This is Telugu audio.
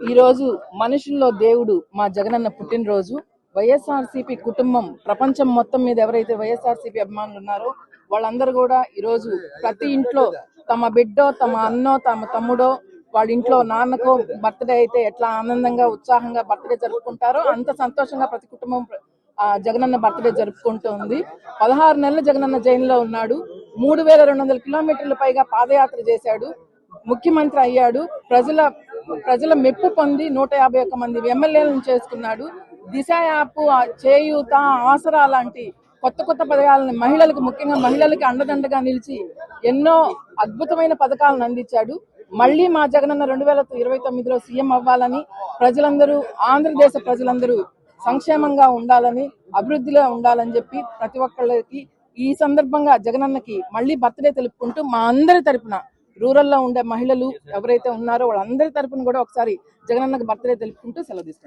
ఈ రోజు మనుషుల్లో దేవుడు మా జగనన్న పుట్టినరోజు. వైఎస్ఆర్సీపీ కుటుంబం ప్రపంచం మొత్తం మీద ఎవరైతే వైఎస్ఆర్సీపీ అభిమానులు ఉన్నారో వాళ్ళందరూ కూడా ఈరోజు ప్రతి ఇంట్లో తమ బిడ్డో, తమ అన్నో, తమ తమ్ముడో, వాళ్ళ ఇంట్లో నాన్నకో బర్త్డే అయితే ఎట్లా ఆనందంగా ఉత్సాహంగా బర్త్డే జరుపుకుంటారో అంత సంతోషంగా ప్రతి కుటుంబం జగనన్న బర్త్డే జరుపుకుంటుంది. 16 నెలలు జగనన్న జైల్లో ఉన్నాడు. 3200 కిలోమీటర్ల పైగా పాదయాత్ర చేశాడు. ముఖ్యమంత్రి అయ్యాడు. ప్రజల మెప్పు పొంది 151 మంది ఎమ్మెల్యేలను చేసుకున్నాడు. దిశ యాప్, చేయూత, ఆసరా లాంటి కొత్త పథకాలను మహిళలకు, ముఖ్యంగా మహిళలకి అండదండగా నిలిచి ఎన్నో అద్భుతమైన పథకాలను అందించాడు. మళ్ళీ మా జగనన్న 2029లో సీఎం అవ్వాలని, ప్రజలందరూ, ఆంధ్రదేశ ప్రజలందరూ సంక్షేమంగా ఉండాలని, అభివృద్ధిలో ఉండాలని చెప్పి ప్రతి ఒక్కళ్ళకి ఈ సందర్భంగా జగనన్నకి మళ్ళీ బర్త్డే తెలుపుకుంటూ మా అందరి తరపున, రూరల్లో ఉండే మహిళలు ఎవరైతే ఉన్నారో వాళ్ళందరి తరపున కూడా ఒకసారి జగనన్నకి బర్త్డే తెలుపుకుంటూ సెలవు తీసుకుంటాం.